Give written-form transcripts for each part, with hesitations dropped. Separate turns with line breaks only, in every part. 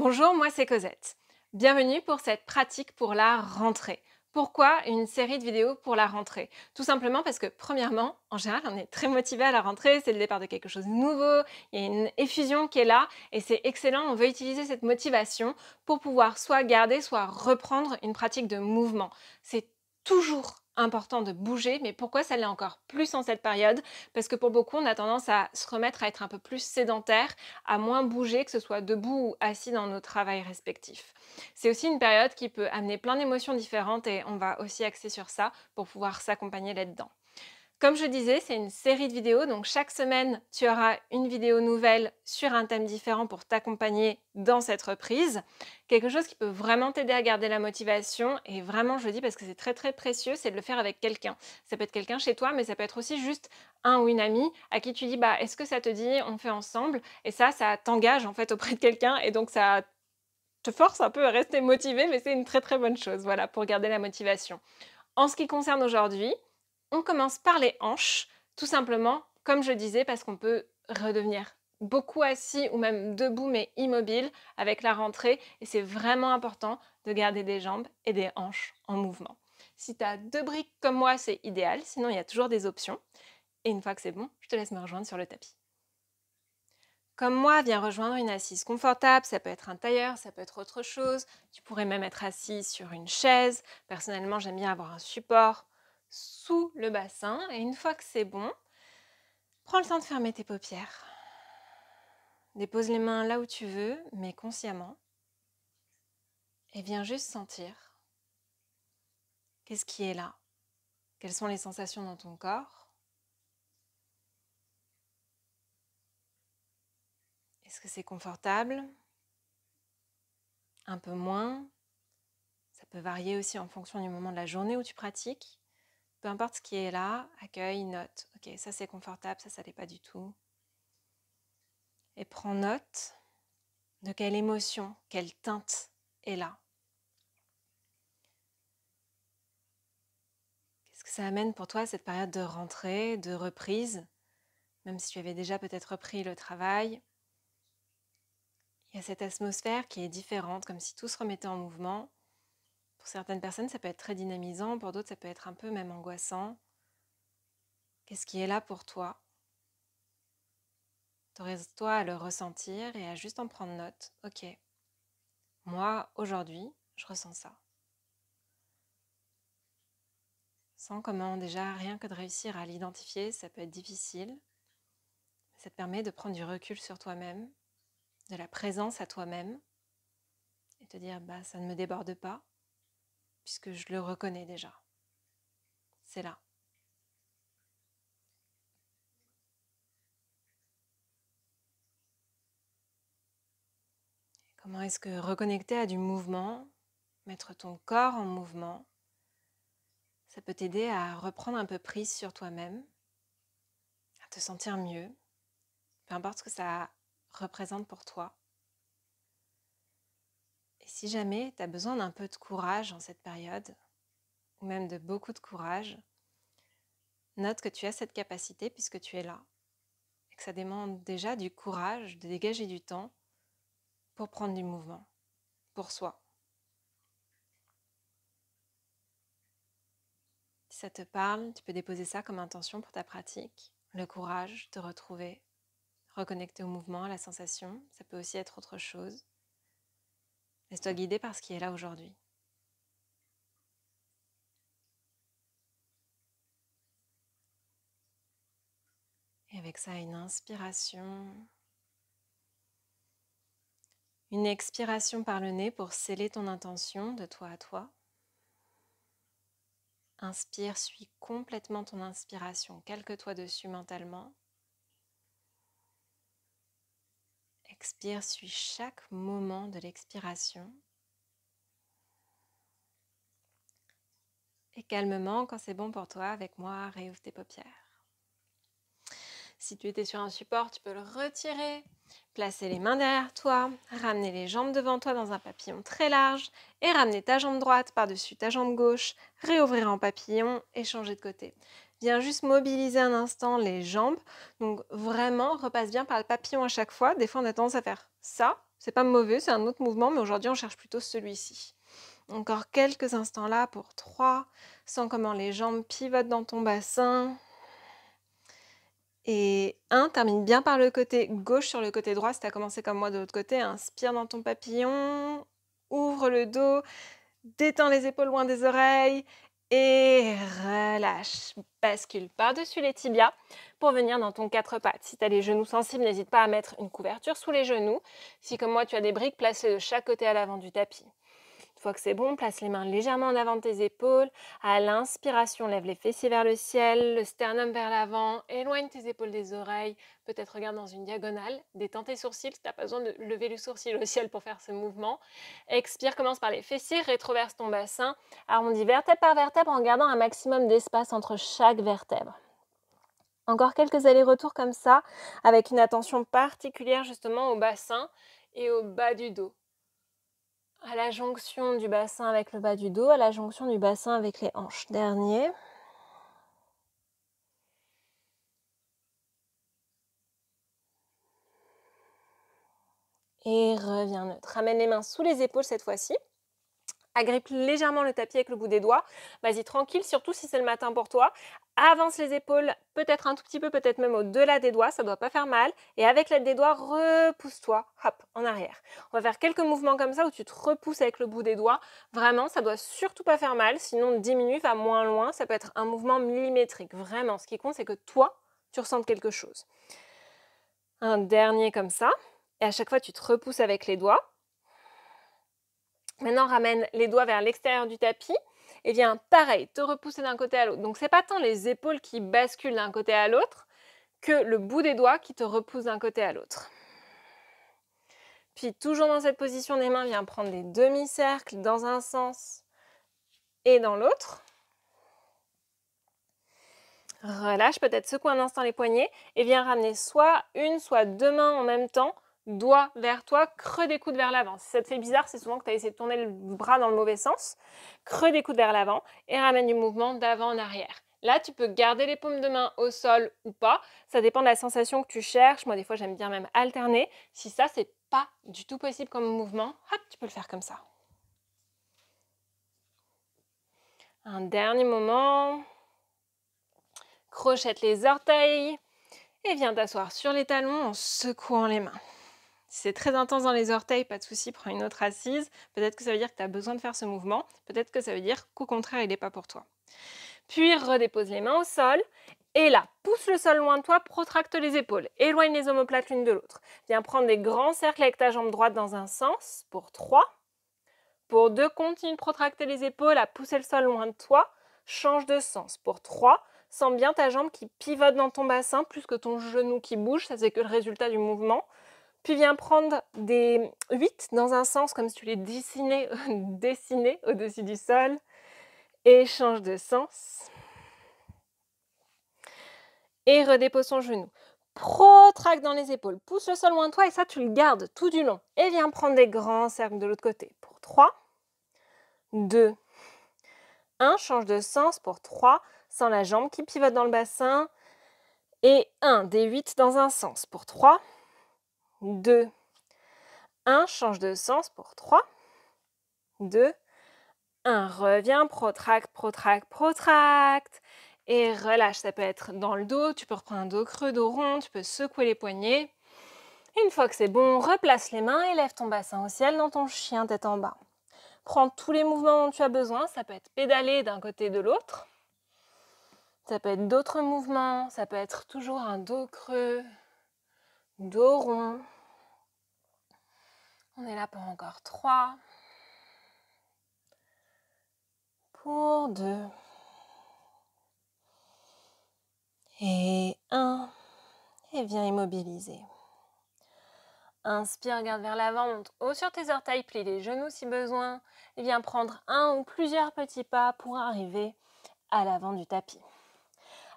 Bonjour, moi c'est Cosette. Bienvenue pour cette pratique pour la rentrée. Pourquoi une série de vidéos pour la rentrée? Tout simplement parce que premièrement, en général, on est très motivé à la rentrée, c'est le départ de quelque chose de nouveau, il y a une effusion qui est là et c'est excellent, on veut utiliser cette motivation pour pouvoir soit garder, soit reprendre une pratique de mouvement. C'est toujours important de bouger, mais pourquoi ça l'est encore plus en cette période? Parce que pour beaucoup, on a tendance à se remettre à être un peu plus sédentaire, à moins bouger, que ce soit debout ou assis dans nos travails respectifs. C'est aussi une période qui peut amener plein d'émotions différentes et on va aussi axer sur ça pour pouvoir s'accompagner là-dedans. Comme je disais, c'est une série de vidéos, donc chaque semaine, tu auras une vidéo nouvelle sur un thème différent pour t'accompagner dans cette reprise. Quelque chose qui peut vraiment t'aider à garder la motivation, et vraiment, je le dis parce que c'est très très précieux, c'est de le faire avec quelqu'un. Ça peut être quelqu'un chez toi, mais ça peut être aussi juste un ou une amie à qui tu dis, bah, est-ce que ça te dit, on fait ensemble? Et ça t'engage en fait auprès de quelqu'un, et donc ça te force un peu à rester motivé, mais c'est une très très bonne chose, voilà, pour garder la motivation. En ce qui concerne aujourd'hui, on commence par les hanches, tout simplement, comme je disais, parce qu'on peut redevenir beaucoup assis ou même debout mais immobile avec la rentrée et c'est vraiment important de garder des jambes et des hanches en mouvement. Si tu as deux briques comme moi, c'est idéal, sinon il y a toujours des options. Et une fois que c'est bon, je te laisse me rejoindre sur le tapis. Comme moi, viens rejoindre une assise confortable, ça peut être un tailleur, ça peut être autre chose. Tu pourrais même être assis sur une chaise. Personnellement, j'aime bien avoir un support sous le bassin. Et une fois que c'est bon, prends le temps de fermer tes paupières. Dépose les mains là où tu veux, mais consciemment. Et viens juste sentir qu'est-ce qui est là. Quelles sont les sensations dans ton corps? Est-ce que c'est confortable? Un peu moins? Ça peut varier aussi en fonction du moment de la journée où tu pratiques. Peu importe ce qui est là, accueille, note. Ok, ça c'est confortable, ça l'est pas du tout. Et prends note de quelle émotion, quelle teinte est là. Qu'est-ce que ça amène pour toi cette période de rentrée, de reprise? Même si tu avais déjà peut-être repris le travail, il y a cette atmosphère qui est différente, comme si tout se remettait en mouvement. Pour certaines personnes, ça peut être très dynamisant, pour d'autres, ça peut être un peu même angoissant. Qu'est-ce qui est là pour toi? T'autorises-toi à le ressentir et à juste en prendre note. Ok, moi, aujourd'hui, je ressens ça. Sens comment déjà, rien que de réussir à l'identifier, ça peut être difficile. Ça te permet de prendre du recul sur toi-même, de la présence à toi-même, et te dire, bah, ça ne me déborde pas, puisque je le reconnais déjà. C'est là. Comment est-ce que reconnecter à du mouvement, mettre ton corps en mouvement, ça peut t'aider à reprendre un peu prise sur toi-même, à te sentir mieux, peu importe ce que ça représente pour toi. Et si jamais tu as besoin d'un peu de courage en cette période, ou même de beaucoup de courage, note que tu as cette capacité puisque tu es là, et que ça demande déjà du courage de dégager du temps pour prendre du mouvement, pour soi. Si ça te parle, tu peux déposer ça comme intention pour ta pratique. Le courage de retrouver, reconnecter au mouvement, à la sensation. Ça peut aussi être autre chose. Laisse-toi guider par ce qui est là aujourd'hui. Et avec ça, une inspiration. Une expiration par le nez pour sceller ton intention de toi à toi. Inspire, suis complètement ton inspiration, calque-toi dessus mentalement. Expire, suis chaque moment de l'expiration. Et calmement, quand c'est bon pour toi, avec moi, réouvre tes paupières. Si tu étais sur un support, tu peux le retirer, placer les mains derrière toi, ramener les jambes devant toi dans un papillon très large et ramener ta jambe droite par-dessus ta jambe gauche, réouvrir en papillon et changer de côté. Viens juste mobiliser un instant les jambes. Donc vraiment, repasse bien par le papillon à chaque fois. Des fois, on a tendance à faire ça C'est pas mauvais, c'est un autre mouvement, mais aujourd'hui, on cherche plutôt celui-ci. Encore quelques instants là pour 3. Sens comment les jambes pivotent dans ton bassin. Et 1, termine bien par le côté gauche sur le côté droit si tu as commencé comme moi de l'autre côté. Inspire dans ton papillon, ouvre le dos, détends les épaules loin des oreilles et relâche. Bascule par-dessus les tibias pour venir dans ton 4 pattes. Si tu as les genoux sensibles, n'hésite pas à mettre une couverture sous les genoux. Si comme moi tu as des briques, place-les de chaque côté à l'avant du tapis. Une fois que c'est bon, place les mains légèrement en avant de tes épaules. À l'inspiration, lève les fessiers vers le ciel, le sternum vers l'avant, éloigne tes épaules des oreilles, peut-être regarde dans une diagonale, détends tes sourcils, tu n'as pas besoin de lever le sourcil au ciel pour faire ce mouvement. Expire, commence par les fessiers, rétroverse ton bassin, arrondis vertèbre par vertèbre en gardant un maximum d'espace entre chaque vertèbre. Encore quelques allers-retours comme ça, avec une attention particulière justement au bassin et au bas du dos. À la jonction du bassin avec le bas du dos, à la jonction du bassin avec les hanches. Dernier. Et reviens neutre. Ramène les mains sous les épaules cette fois-ci. Agrippe légèrement le tapis avec le bout des doigts. Vas-y tranquille, surtout si c'est le matin pour toi. Avance les épaules, peut-être un tout petit peu, peut-être même au-delà des doigts, ça ne doit pas faire mal. Et avec l'aide des doigts, repousse-toi, hop, en arrière. On va faire quelques mouvements comme ça où tu te repousses avec le bout des doigts. Vraiment, ça ne doit surtout pas faire mal, sinon 10 minutes va moins loin. Ça peut être un mouvement millimétrique. Vraiment, ce qui compte, c'est que toi, tu ressentes quelque chose. Un dernier comme ça. Et à chaque fois, tu te repousses avec les doigts. Maintenant, ramène les doigts vers l'extérieur du tapis et viens, pareil, te repousser d'un côté à l'autre. Donc, ce n'est pas tant les épaules qui basculent d'un côté à l'autre que le bout des doigts qui te repousse d'un côté à l'autre. Puis, toujours dans cette position des mains, viens prendre des demi-cercles dans un sens et dans l'autre. Relâche, peut-être secoue un instant les poignets et viens ramener soit une, soit deux mains en même temps, doigts vers toi, creux des coudes vers l'avant. Si ça te fait bizarre, c'est souvent que tu as essayé de tourner le bras dans le mauvais sens. Creux des coudes vers l'avant et ramène du mouvement d'avant en arrière. Là, tu peux garder les paumes de main au sol ou pas. Ça dépend de la sensation que tu cherches. Moi, des fois, j'aime bien même alterner. Si ça, c'est pas du tout possible comme mouvement, hop, tu peux le faire comme ça. Un dernier moment. Crochette les orteils et viens t'asseoir sur les talons en secouant les mains. Si c'est très intense dans les orteils, pas de souci, prends une autre assise. Peut-être que ça veut dire que tu as besoin de faire ce mouvement. Peut-être que ça veut dire qu'au contraire, il n'est pas pour toi. Puis redépose les mains au sol. Et là, pousse le sol loin de toi, protracte les épaules. Éloigne les omoplates l'une de l'autre. Viens prendre des grands cercles avec ta jambe droite dans un sens pour 3. Pour 2, continue de protracter les épaules, à pousser le sol loin de toi. Change de sens. Pour 3, sens bien ta jambe qui pivote dans ton bassin plus que ton genou qui bouge. Ça, c'est que le résultat du mouvement. Puis viens prendre des 8 dans un sens comme si tu les dessinais au-dessus du sol. Et change de sens. Et redépose ton genou. Protracte dans les épaules. Pousse le sol loin de toi et ça, tu le gardes tout du long. Et viens prendre des grands cercles de l'autre côté. Pour 3, 2, 1. Change de sens pour 3. Sens la jambe qui pivote dans le bassin. Et 1. Des 8 dans un sens pour 3, 2, 1. Change de sens pour 3, 2, 1. Reviens, protracte, protracte, protracte. Et relâche. Ça peut être dans le dos. Tu peux reprendre un dos creux, dos rond. Tu peux secouer les poignets. Une fois que c'est bon, replace les mains et lève ton bassin au ciel dans ton chien tête en bas. Prends tous les mouvements dont tu as besoin. Ça peut être pédaler d'un côté et de l'autre. Ça peut être d'autres mouvements. Ça peut être toujours un dos creux, dos rond. On est là pour encore 3. Pour 2. Et 1. Et viens immobiliser. Inspire, regarde vers l'avant, monte haut sur tes orteils, plie les genoux si besoin. Et viens prendre un ou plusieurs petits pas pour arriver à l'avant du tapis.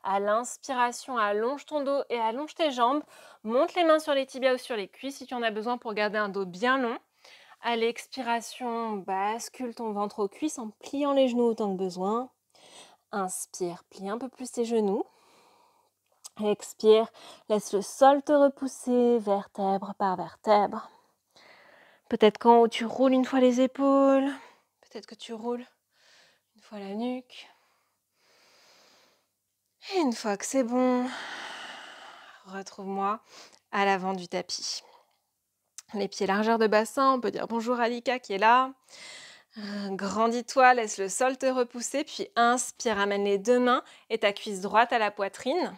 À l'inspiration, allonge ton dos et allonge tes jambes. Monte les mains sur les tibias ou sur les cuisses si tu en as besoin pour garder un dos bien long. À l'expiration, bascule ton ventre aux cuisses en pliant les genoux autant que besoin. Inspire, plie un peu plus tes genoux. Expire, laisse le sol te repousser vertèbre par vertèbre. Peut-être qu'en haut, tu roules une fois les épaules. Peut-être que tu roules une fois la nuque. Et une fois que c'est bon, retrouve-moi à l'avant du tapis. Les pieds largeur de bassin, on peut dire bonjour à Lika qui est là. Grandis-toi, laisse le sol te repousser, puis inspire, amène les deux mains et ta cuisse droite à la poitrine.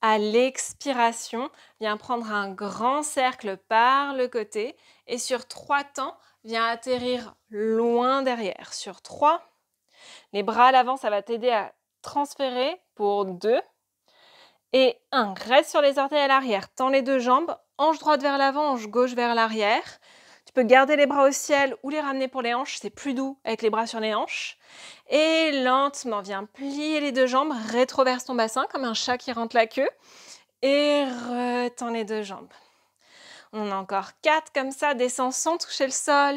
À l'expiration, viens prendre un grand cercle par le côté et sur 3 temps, viens atterrir loin derrière. Sur 3, les bras à l'avant, ça va t'aider à transférer pour 2. Et 1, reste sur les orteils à l'arrière, tends les deux jambes, hanche droite vers l'avant, hanche gauche vers l'arrière. Tu peux garder les bras au ciel ou les ramener pour les hanches, c'est plus doux avec les bras sur les hanches. Et lentement, viens plier les deux jambes, rétroverse ton bassin comme un chat qui rentre la queue. Et retends les deux jambes. On en a encore 4 comme ça, descends sans toucher le sol.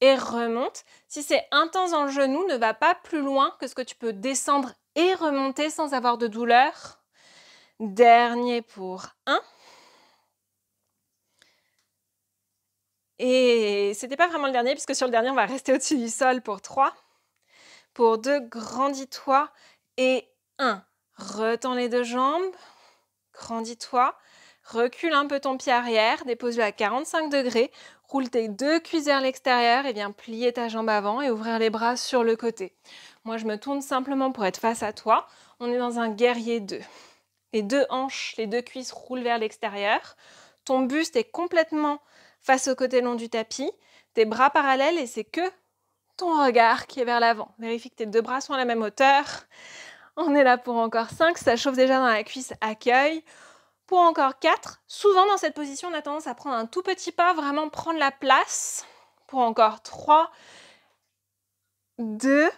Et remonte. Si c'est intense dans le genou, ne va pas plus loin que ce que tu peux descendre et remonter sans avoir de douleur. Dernier pour 1. Et c'était pas vraiment le dernier, puisque sur le dernier, on va rester au-dessus du sol pour 3. Pour 2, grandis-toi. Et 1, retends les deux jambes. Grandis-toi. Recule un peu ton pied arrière, dépose-le à 45 degrés. Roule tes deux cuisses vers l'extérieur et viens plier ta jambe avant et ouvrir les bras sur le côté. Moi, je me tourne simplement pour être face à toi. On est dans un guerrier 2. Les deux hanches, les deux cuisses roulent vers l'extérieur. Ton buste est complètement face au côté long du tapis. Tes bras parallèles et c'est que ton regard qui est vers l'avant. Vérifie que tes deux bras sont à la même hauteur. On est là pour encore 5. Ça chauffe déjà dans la cuisse, accueille. Pour encore 4. Souvent dans cette position, on a tendance à prendre un tout petit pas, vraiment prendre la place. Pour encore 3, 2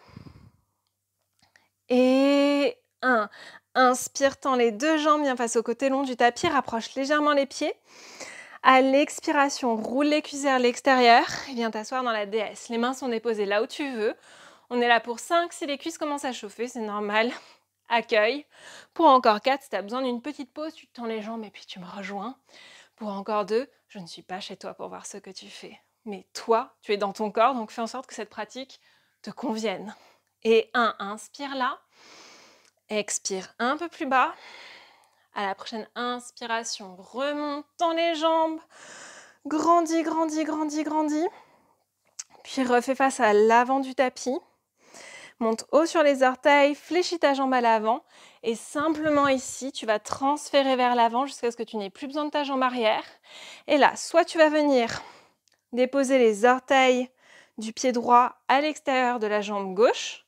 et 1. Inspire, tends les deux jambes, viens face au côté long du tapis, rapproche légèrement les pieds. À l'expiration, roule les cuisses vers l'extérieur et viens t'asseoir dans la déesse. Les mains sont déposées là où tu veux. On est là pour 5. Si les cuisses commencent à chauffer, c'est normal. Accueille. Pour encore 4, si tu as besoin d'une petite pause, tu tends les jambes et puis tu me rejoins. Pour encore 2, je ne suis pas chez toi pour voir ce que tu fais. Mais toi, tu es dans ton corps, donc fais en sorte que cette pratique te convienne. Et 1, inspire là. Expire un peu plus bas. À la prochaine inspiration, remonte, tends les jambes. Grandis, grandis, grandis, grandis. Puis refais face à l'avant du tapis. Monte haut sur les orteils, fléchis ta jambe à l'avant. Et simplement ici, tu vas transférer vers l'avant jusqu'à ce que tu n'aies plus besoin de ta jambe arrière. Et là, soit tu vas venir déposer les orteils du pied droit à l'extérieur de la jambe gauche,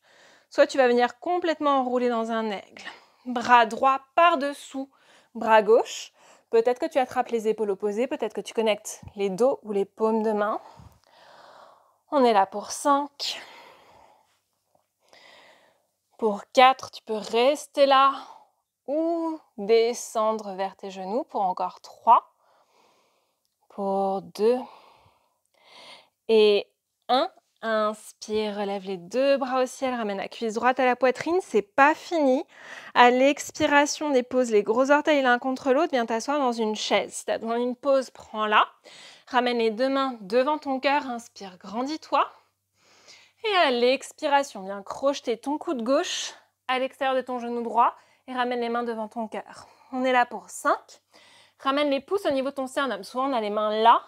soit tu vas venir complètement enrouler dans un aigle. Bras droit par-dessous, bras gauche. Peut-être que tu attrapes les épaules opposées, peut-être que tu connectes les dos ou les paumes de main. On est là pour 5. Pour 4, tu peux rester là ou descendre vers tes genoux. Pour encore 3. Pour 2. Et 1. Inspire, relève les deux bras au ciel, ramène la cuisse droite à la poitrine, c'est pas fini. À l'expiration, dépose les gros orteils l'un contre l'autre, viens t'asseoir dans une chaise. Si tu as besoin d'une pause, prends-la. Ramène les deux mains devant ton cœur, inspire, grandis-toi. Et à l'expiration, viens crocheter ton coude gauche à l'extérieur de ton genou droit et ramène les mains devant ton cœur. On est là pour 5. Ramène les pouces au niveau de ton sternum. Souvent, on a les mains là.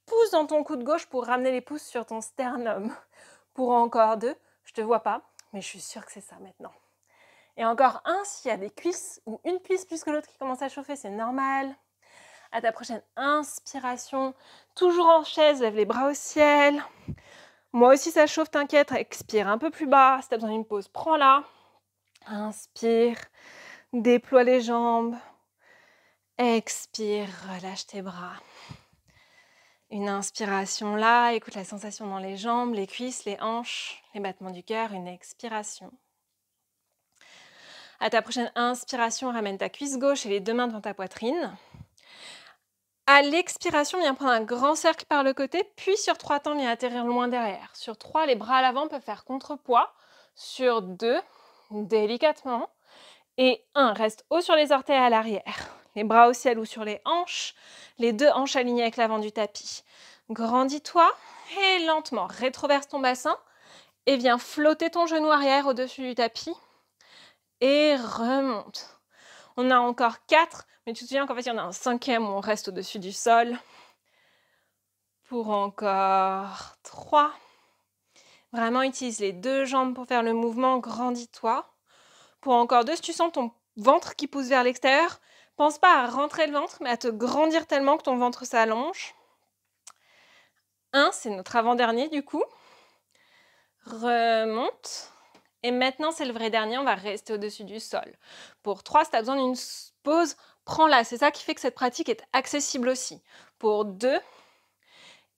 Pousse dans ton coude gauche pour ramener les pouces sur ton sternum. Pour encore 2, je te vois pas, mais je suis sûre que c'est ça maintenant. Et encore 1, s'il y a des cuisses ou une cuisse plus que l'autre qui commence à chauffer, c'est normal. À ta prochaine inspiration, toujours en chaise, lève les bras au ciel. Moi aussi ça chauffe, t'inquiète, expire un peu plus bas. Si tu as besoin d'une pause, prends-la. Inspire, déploie les jambes. Expire, relâche tes bras. Une inspiration là, écoute la sensation dans les jambes, les cuisses, les hanches, les battements du cœur. Une expiration. À ta prochaine inspiration, ramène ta cuisse gauche et les deux mains devant ta poitrine. À l'expiration, viens prendre un grand cercle par le côté, puis sur 3 temps, viens atterrir loin derrière. Sur 3, les bras à l'avant peuvent faire contrepoids. Sur 2, délicatement. Et 1, reste haut sur les orteils à l'arrière. Les bras au ciel ou sur les hanches. Les deux hanches alignées avec l'avant du tapis. Grandis-toi et lentement rétroverse ton bassin et viens flotter ton genou arrière au-dessus du tapis et remonte. On a encore 4, mais tu te souviens qu'en fait, il y en a un 5e où on reste au-dessus du sol. Pour encore 3. Vraiment, utilise les 2 jambes pour faire le mouvement, grandis-toi. Pour encore 2, si tu sens ton ventre qui pousse vers l'extérieur, pense pas à rentrer le ventre, mais à te grandir tellement que ton ventre s'allonge. 1, c'est notre avant-dernier du coup. Remonte. Et maintenant, c'est le vrai dernier, on va rester au-dessus du sol. Pour 3, si tu as besoin d'une pause, prends-la. C'est ça qui fait que cette pratique est accessible aussi. Pour 2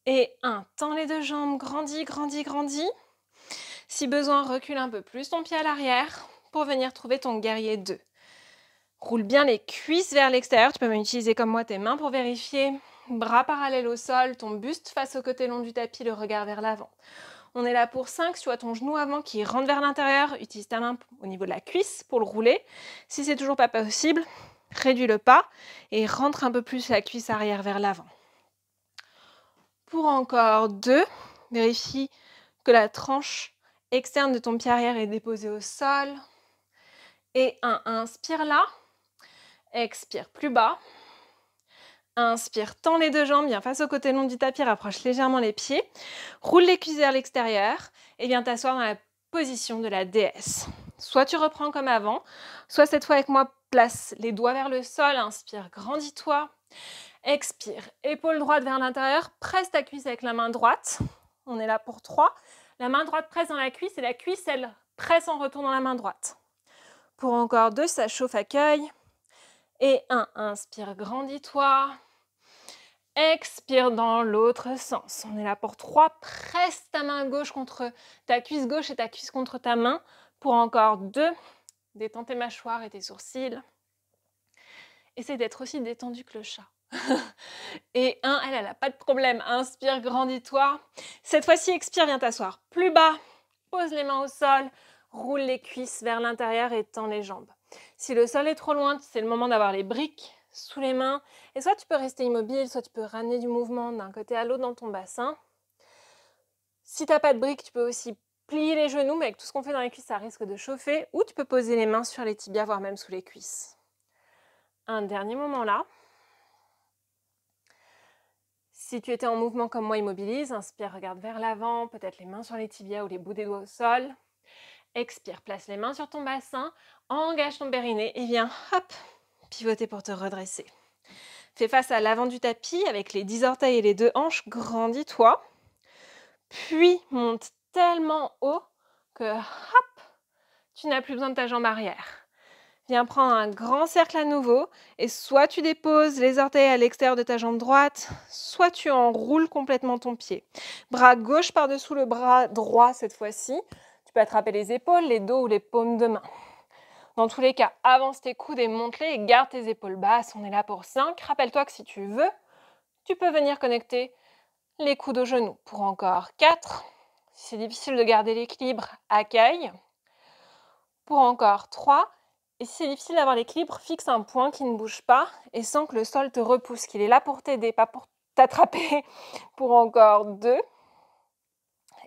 et 1, tends les 2 jambes, grandis, grandis, grandis. Si besoin, recule un peu plus ton pied à l'arrière pour venir trouver ton guerrier 2. Roule bien les cuisses vers l'extérieur. Tu peux même utiliser comme moi tes mains pour vérifier. Bras parallèles au sol, ton buste face au côté long du tapis, le regard vers l'avant. On est là pour 5. Si tu as ton genou avant qui rentre vers l'intérieur, utilise ta main au niveau de la cuisse pour le rouler. Si c'est toujours pas possible, réduis le pas et rentre un peu plus la cuisse arrière vers l'avant. Pour encore 2, vérifie que la tranche externe de ton pied arrière est déposée au sol. Et 1, inspire là. Expire plus bas. Inspire, tends les 2 jambes, viens face au côté long du tapis, rapproche légèrement les pieds. Roule les cuisses vers l'extérieur et viens t'asseoir dans la position de la déesse. Soit tu reprends comme avant, soit cette fois avec moi, place les doigts vers le sol, inspire, grandis-toi. Expire, épaule droite vers l'intérieur, presse ta cuisse avec la main droite. On est là pour 3. La main droite presse dans la cuisse et la cuisse, elle, presse en retour dans la main droite. Pour encore 2, ça chauffe, accueille. Et 1, inspire, grandis-toi. Expire dans l'autre sens. On est là pour 3. Presse ta main gauche contre ta cuisse gauche et ta cuisse contre ta main. Pour encore 2. Détends tes mâchoires et tes sourcils. Essaie d'être aussi détendu que le chat. Et 1, elle n'a pas de problème. Inspire, grandis-toi. Cette fois-ci, expire, viens t'asseoir plus bas. Pose les mains au sol. Roule les cuisses vers l'intérieur et tends les jambes. Si le sol est trop loin, c'est le moment d'avoir les briques sous les mains. Et soit tu peux rester immobile, soit tu peux ramener du mouvement d'un côté à l'autre dans ton bassin. Si tu n'as pas de briques, tu peux aussi plier les genoux, mais avec tout ce qu'on fait dans les cuisses, ça risque de chauffer. Ou tu peux poser les mains sur les tibias, voire même sous les cuisses. Un dernier moment là. Si tu étais en mouvement comme moi, immobilise. Inspire, regarde vers l'avant, peut-être les mains sur les tibias ou les bouts des doigts au sol. Expire, place les mains sur ton bassin, engage ton périnée et viens, hop, pivoter pour te redresser. Fais face à l'avant du tapis avec les 10 orteils et les 2 hanches, grandis-toi. Puis monte tellement haut que, hop, tu n'as plus besoin de ta jambe arrière. Viens prendre un grand cercle à nouveau et soit tu déposes les orteils à l'extérieur de ta jambe droite, soit tu enroules complètement ton pied. Bras gauche par-dessous le bras droit cette fois-ci. Tu peux attraper les épaules, les dos ou les paumes de main. Dans tous les cas, avance tes coudes et monte-les et garde tes épaules basses. On est là pour 5. Rappelle-toi que si tu veux, tu peux venir connecter les coudes aux genoux. Pour encore 4. Si c'est difficile de garder l'équilibre, accueille. Pour encore 3. Et si c'est difficile d'avoir l'équilibre, fixe un point qui ne bouge pas et sens que le sol te repousse, qu'il est là pour t'aider, pas pour t'attraper. Pour encore 2.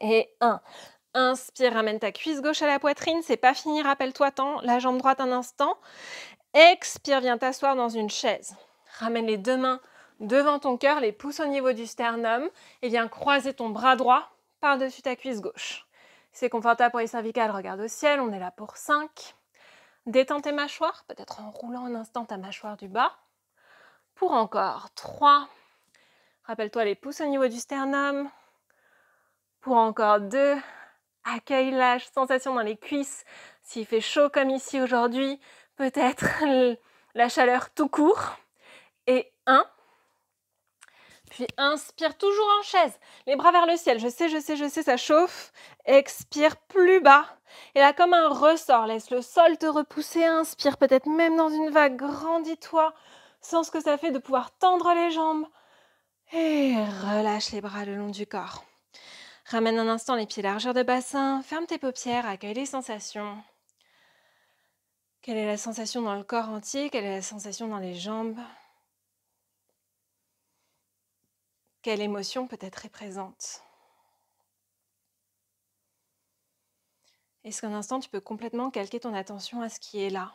Et 1. Inspire, ramène ta cuisse gauche à la poitrine, c'est pas fini, rappelle-toi, tends la jambe droite un instant. Expire, viens t'asseoir dans une chaise. Ramène les 2 mains devant ton cœur, les pouces au niveau du sternum et viens croiser ton bras droit par-dessus ta cuisse gauche. C'est confortable pour les cervicales, regarde au ciel, on est là pour 5. Détends tes mâchoires, peut-être en roulant un instant ta mâchoire du bas. Pour encore 3. Rappelle-toi les pouces au niveau du sternum. Pour encore 2. Accueille la sensation dans les cuisses. S'il fait chaud comme ici aujourd'hui, peut-être la chaleur tout court. Et 1. Puis inspire toujours en chaise. Les bras vers le ciel. Je sais, ça chauffe. Expire plus bas. Et là, comme un ressort, laisse le sol te repousser. Inspire peut-être même dans une vague. Grandis-toi. Sens ce que ça fait de pouvoir tendre les jambes. Et relâche les bras le long du corps. Ramène un instant les pieds largeur de bassin. Ferme tes paupières. Accueille les sensations. Quelle est la sensation dans le corps entier? Quelle est la sensation dans les jambes? Quelle émotion peut être très présente? Est-ce qu'un instant, tu peux complètement calquer ton attention à ce qui est là?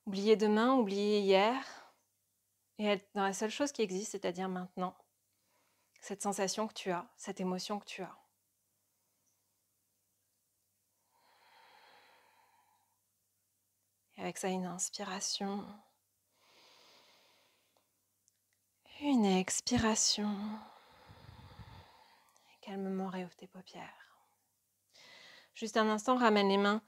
Oublier demain, oublier hier, et être dans la seule chose qui existe, c'est-à-dire maintenant. Cette sensation que tu as, cette émotion que tu as. Et avec ça, une inspiration, une expiration. Et calmement réouvre tes paupières. Juste un instant, ramène les mains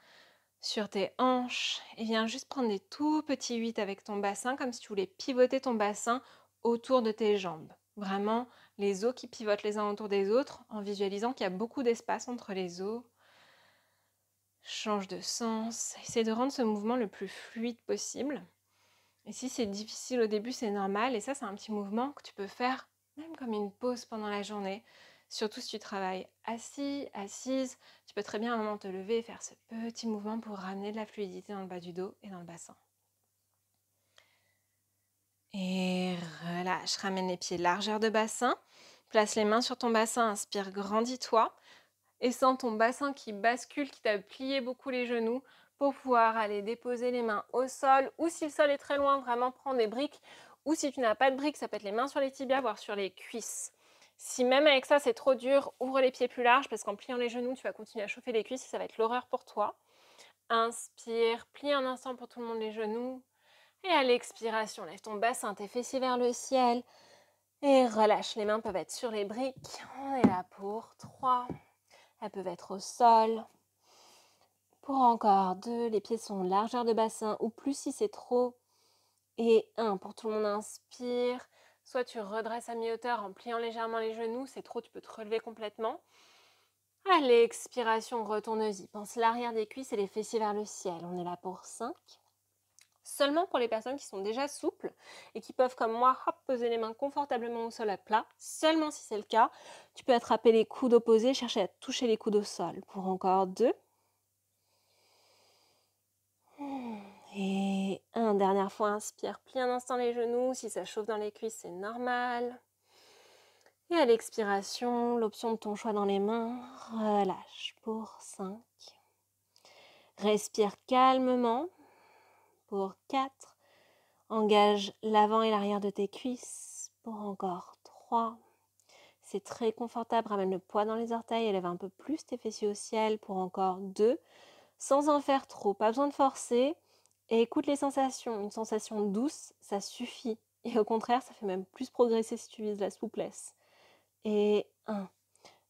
sur tes hanches et viens juste prendre des tout petits 8 avec ton bassin, comme si tu voulais pivoter ton bassin autour de tes jambes. Vraiment, les os qui pivotent les uns autour des autres, en visualisant qu'il y a beaucoup d'espace entre les os. Change de sens. Essaie de rendre ce mouvement le plus fluide possible. Et si c'est difficile au début, c'est normal. Et ça, c'est un petit mouvement que tu peux faire même comme une pause pendant la journée. Surtout si tu travailles assis, assise, tu peux très bien à un moment te lever et faire ce petit mouvement pour ramener de la fluidité dans le bas du dos et dans le bassin. Et relâche, ramène les pieds largeur de bassin. Place les mains sur ton bassin, inspire, grandis-toi. Et sens ton bassin qui bascule, qui t'a plié beaucoup les genoux pour pouvoir aller déposer les mains au sol. Ou si le sol est très loin, vraiment prends des briques. Ou si tu n'as pas de briques, ça peut être les mains sur les tibias, voire sur les cuisses. Si même avec ça, c'est trop dur, ouvre les pieds plus larges parce qu'en pliant les genoux, tu vas continuer à chauffer les cuisses et ça va être l'horreur pour toi. Inspire, plie un instant pour tout le monde les genoux. Et à l'expiration, lève ton bassin, tes fessiers vers le ciel. Et relâche, les mains peuvent être sur les briques. On est là pour 3. Elles peuvent être au sol. Pour encore 2, les pieds sont largeur de bassin ou plus si c'est trop. Et 1, pour tout le monde, inspire. Soit tu redresses à mi-hauteur en pliant légèrement les genoux, c'est trop, tu peux te relever complètement. À l'expiration, retourne-y. Pense l'arrière des cuisses et les fessiers vers le ciel. On est là pour 5. Seulement pour les personnes qui sont déjà souples et qui peuvent, comme moi, poser les mains confortablement au sol à plat. Seulement si c'est le cas, tu peux attraper les coudes opposés, chercher à toucher les coudes au sol. Pour encore 2. Et 1, dernière fois, inspire, plie un instant les genoux. Si ça chauffe dans les cuisses, c'est normal. Et à l'expiration, l'option de ton choix dans les mains, relâche pour 5. Respire calmement pour 4. Engage l'avant et l'arrière de tes cuisses pour encore 3. C'est très confortable, ramène le poids dans les orteils, élève un peu plus tes fessiers au ciel pour encore 2. Sans en faire trop, pas besoin de forcer. Et écoute les sensations. Une sensation douce, ça suffit. Et au contraire, ça fait même plus progresser si tu vises la souplesse. Et 1.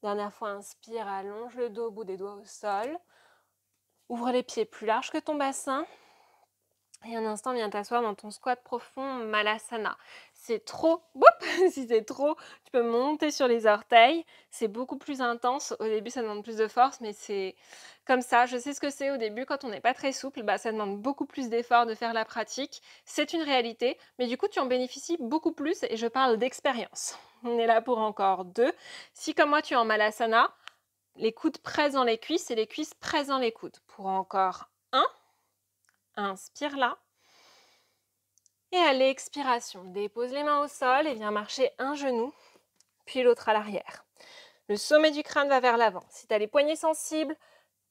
Dernière fois, inspire, allonge le dos au bout des doigts au sol. Ouvre les pieds plus larges que ton bassin. Et un instant, viens t'asseoir dans ton squat profond, Malasana. C'est trop, si c'est trop, tu peux monter sur les orteils. C'est beaucoup plus intense. Au début, ça demande plus de force, mais c'est comme ça. Je sais ce que c'est au début, quand on n'est pas très souple, ça demande beaucoup plus d'efforts de faire la pratique. C'est une réalité, mais du coup, tu en bénéficies beaucoup plus et je parle d'expérience. On est là pour encore 2. Si, comme moi, tu es en Malasana, les coudes pressent dans les cuisses et les cuisses pressent dans les coudes. Pour encore 1. Inspire là. Et à l'expiration, dépose les mains au sol et viens marcher un genou, puis l'autre à l'arrière. Le sommet du crâne va vers l'avant. Si tu as les poignets sensibles,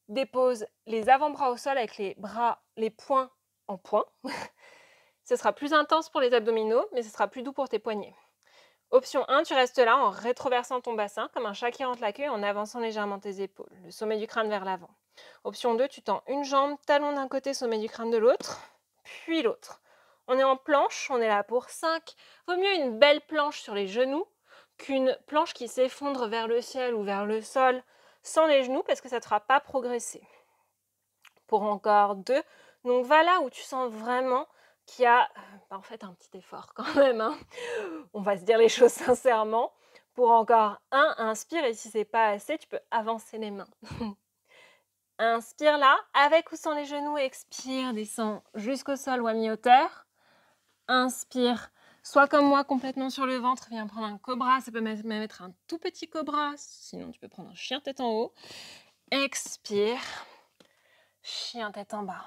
dépose les avant-bras au sol avec les poings en point. Ce sera plus intense pour les abdominaux, mais ce sera plus doux pour tes poignets. Option 1, tu restes là en rétroversant ton bassin, comme un chat qui rentre la queue, en avançant légèrement tes épaules. Le sommet du crâne vers l'avant. Option 2, tu tends une jambe, talon d'un côté, sommet du crâne de l'autre, puis l'autre. On est en planche, on est là pour 5. Vaut mieux une belle planche sur les genoux qu'une planche qui s'effondre vers le ciel ou vers le sol sans les genoux parce que ça ne te fera pas progresser. Pour encore 2. Donc va là où tu sens vraiment qu'il y a en fait un petit effort quand même. On va se dire les choses sincèrement. Pour encore 1, inspire et si c'est pas assez, tu peux avancer les mains. Inspire là, avec ou sans les genoux, expire, descends jusqu'au sol ou à mi-hauteur. Inspire, soit comme moi, complètement sur le ventre, viens prendre un cobra, ça peut même être un tout petit cobra, sinon tu peux prendre un chien tête en haut. Expire, chien tête en bas.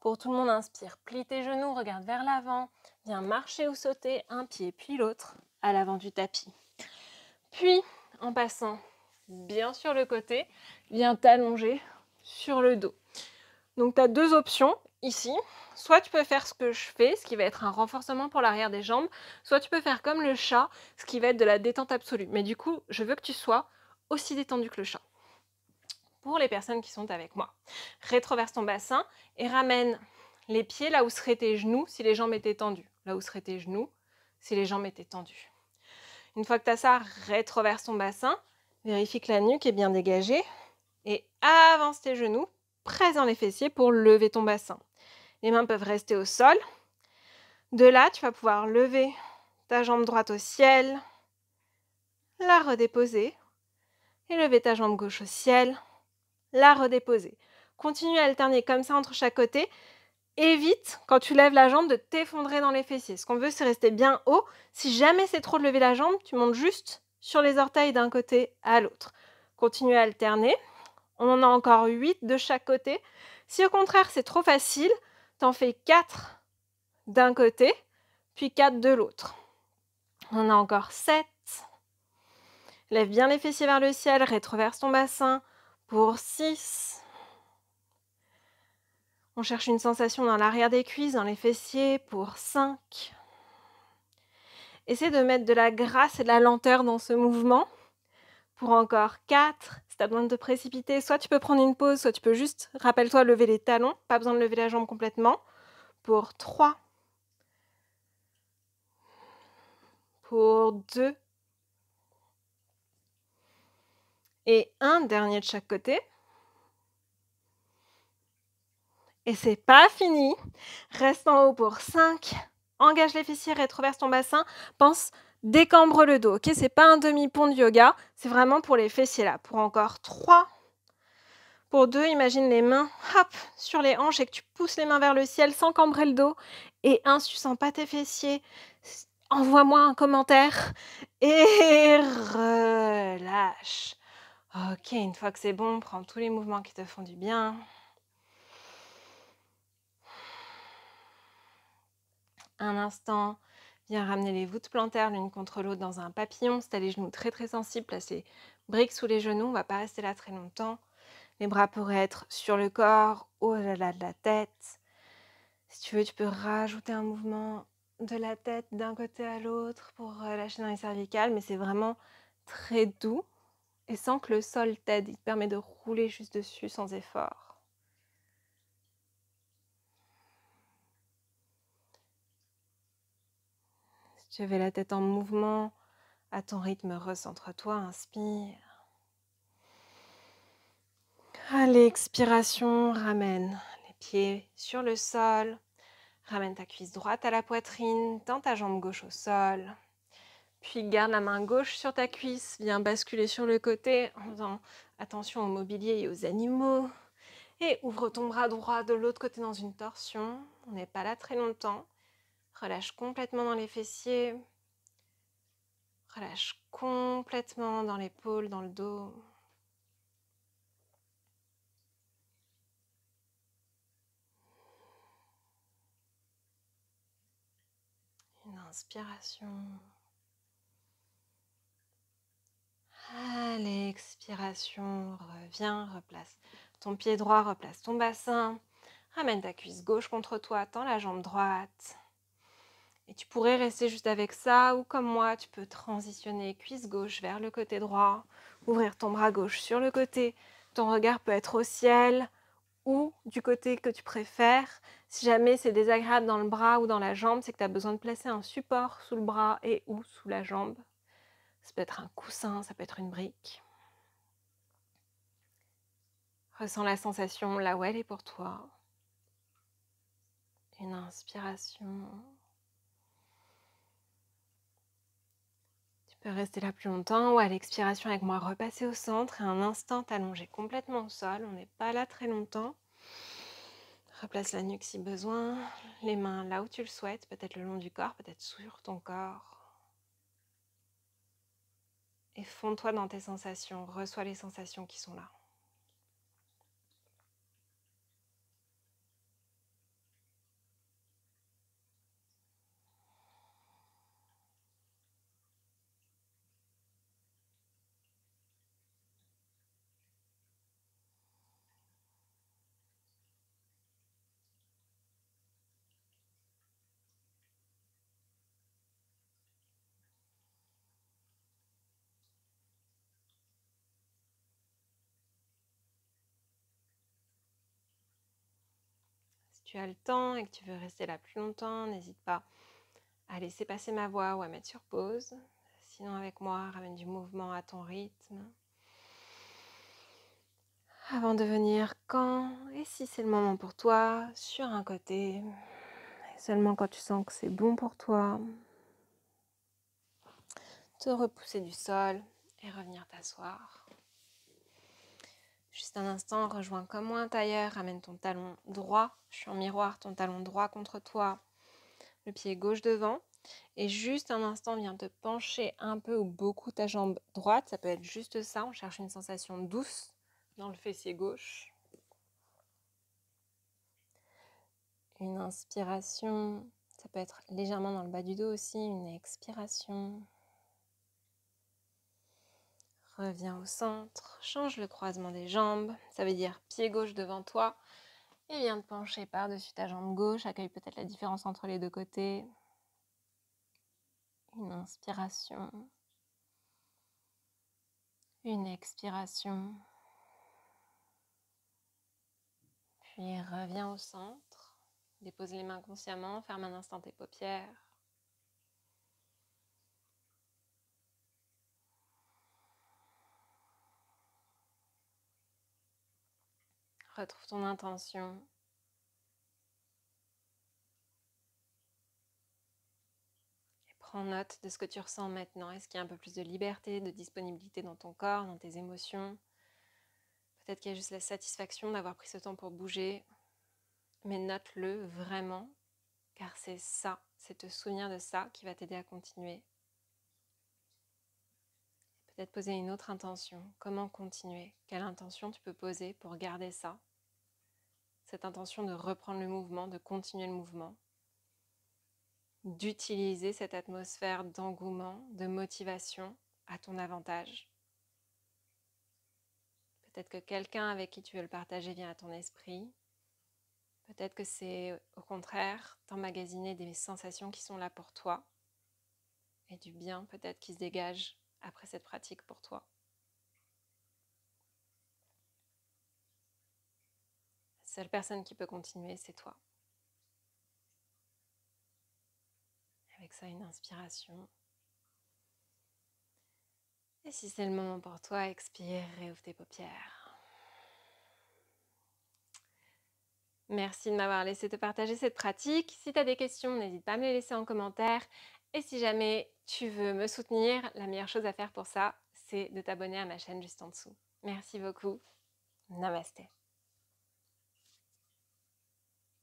Pour tout le monde, inspire, plie tes genoux, regarde vers l'avant, viens marcher ou sauter, un pied puis l'autre. à l'avant du tapis. Puis, en passant bien sur le côté, viens t'allonger sur le dos. Donc, tu as deux options ici. Soit tu peux faire ce que je fais, ce qui va être un renforcement pour l'arrière des jambes, soit tu peux faire comme le chat, ce qui va être de la détente absolue. Mais du coup, je veux que tu sois aussi détendu que le chat. Pour les personnes qui sont avec moi, rétroverse ton bassin et ramène les pieds là où seraient tes genoux si les jambes étaient tendues. Là où seraient tes genoux si les jambes étaient tendues. Une fois que tu as ça, rétroverse ton bassin, vérifie que la nuque est bien dégagée et avance tes genoux, presse dans les fessiers pour lever ton bassin. Les mains peuvent rester au sol. De là, tu vas pouvoir lever ta jambe droite au ciel, la redéposer et lever ta jambe gauche au ciel, la redéposer. Continue à alterner comme ça entre chaque côté. Évite, quand tu lèves la jambe, de t'effondrer dans les fessiers. Ce qu'on veut, c'est rester bien haut. Si jamais c'est trop de lever la jambe, tu montes juste sur les orteils d'un côté à l'autre. Continue à alterner. On en a encore 8 de chaque côté. Si au contraire, c'est trop facile, t'en fais 4 d'un côté, puis 4 de l'autre. On en a encore 7. Lève bien les fessiers vers le ciel, rétroverse ton bassin pour 6. On cherche une sensation dans l'arrière des cuisses, dans les fessiers pour 5. Essaie de mettre de la grâce et de la lenteur dans ce mouvement pour encore 4. Si tu as besoin de te précipiter, soit tu peux prendre une pause, soit tu peux juste, rappelle-toi, lever les talons. Pas besoin de lever la jambe complètement. Pour 3. Pour 2. Et un dernier de chaque côté. Et c'est pas fini. Reste en haut pour 5. Engage les fessiers, rétroverse ton bassin. Pense, décambre le dos. Ok, c'est pas un demi-pont de yoga. C'est vraiment pour les fessiers là. Pour encore 3. Pour 2, imagine les mains hop, sur les hanches et que tu pousses les mains vers le ciel sans cambrer le dos. Et 1, si tu sens pas tes fessiers, envoie-moi un commentaire. Et relâche. Ok, une fois que c'est bon, prends tous les mouvements qui te font du bien. Un instant, viens ramener les voûtes plantaires l'une contre l'autre dans un papillon. Si tu as les genoux très très sensibles, place les briques sous les genoux. On ne va pas rester là très longtemps. Les bras pourraient être sur le corps, au-delà de la tête. Si tu veux, tu peux rajouter un mouvement de la tête d'un côté à l'autre pour lâcher dans les cervicales, mais c'est vraiment très doux et sans que le sol t'aide. Il te permet de rouler juste dessus sans effort. Si tu avais la tête en mouvement, à ton rythme, recentre-toi, inspire. À l'expiration, ramène les pieds sur le sol. Ramène ta cuisse droite à la poitrine, tends ta jambe gauche au sol. Puis garde la main gauche sur ta cuisse, viens basculer sur le côté en faisant attention au mobilier et aux animaux. Et ouvre ton bras droit de l'autre côté dans une torsion. On n'est pas là très longtemps. Relâche complètement dans les fessiers. Relâche complètement dans l'épaule, dans le dos. Une inspiration. À l'expiration, reviens, replace ton pied droit, replace ton bassin. Ramène ta cuisse gauche contre toi, tends la jambe droite. Et tu pourrais rester juste avec ça, ou comme moi, tu peux transitionner cuisse gauche vers le côté droit, ouvrir ton bras gauche sur le côté. Ton regard peut être au ciel ou du côté que tu préfères. Si jamais c'est désagréable dans le bras ou dans la jambe, c'est que tu as besoin de placer un support sous le bras et ou sous la jambe. Ça peut être un coussin, ça peut être une brique. Ressens la sensation là où elle est pour toi. Une inspiration. Tu peux rester là plus longtemps ou à l'expiration avec moi, repasser au centre et un instant t'allonger complètement au sol. On n'est pas là très longtemps. Replace la nuque si besoin. Les mains là où tu le souhaites, peut-être le long du corps, peut-être sur ton corps. Et fonds-toi dans tes sensations. Reçois les sensations qui sont là. tu as le temps et que tu veux rester là plus longtemps, n'hésite pas à laisser passer ma voix ou à mettre sur pause. Sinon, avec moi, ramène du mouvement à ton rythme. Avant de venir quand et si c'est le moment pour toi, sur un côté. Et seulement quand tu sens que c'est bon pour toi, te repousser du sol et revenir t'asseoir. Juste un instant, rejoins comme moi un tailleur, ramène ton talon droit. Je suis en miroir, ton talon droit contre toi, le pied gauche devant. Et juste un instant, viens te pencher un peu ou beaucoup ta jambe droite. Ça peut être juste ça, on cherche une sensation douce dans le fessier gauche. Une inspiration, ça peut être légèrement dans le bas du dos aussi, une expiration. Reviens au centre, change le croisement des jambes, ça veut dire pied gauche devant toi. Et viens te pencher par-dessus ta jambe gauche, accueille peut-être la différence entre les deux côtés. Une inspiration. Une expiration. Puis reviens au centre. Dépose les mains consciemment, ferme un instant tes paupières. Retrouve ton intention. Et prends note de ce que tu ressens maintenant. Est-ce qu'il y a un peu plus de liberté, de disponibilité dans ton corps, dans tes émotions? Peut-être qu'il y a juste la satisfaction d'avoir pris ce temps pour bouger. Mais note-le vraiment, car c'est ça, c'est te souvenir de ça qui va t'aider à continuer. Peut-être poser une autre intention. Comment continuer? Quelle intention tu peux poser pour garder ça? Cette intention de reprendre le mouvement, de continuer le mouvement, d'utiliser cette atmosphère d'engouement, de motivation à ton avantage. Peut-être que quelqu'un avec qui tu veux le partager vient à ton esprit. Peut-être que c'est au contraire t'emmagasiner des sensations qui sont là pour toi et du bien peut-être qui se dégage après cette pratique pour toi. La seule personne qui peut continuer, c'est toi. Avec ça, une inspiration. Et si c'est le moment pour toi, expire, réouvre tes paupières. Merci de m'avoir laissé te partager cette pratique. Si tu as des questions, n'hésite pas à me les laisser en commentaire. Et si jamais tu veux me soutenir, la meilleure chose à faire pour ça, c'est de t'abonner à ma chaîne juste en dessous. Merci beaucoup. Namasté.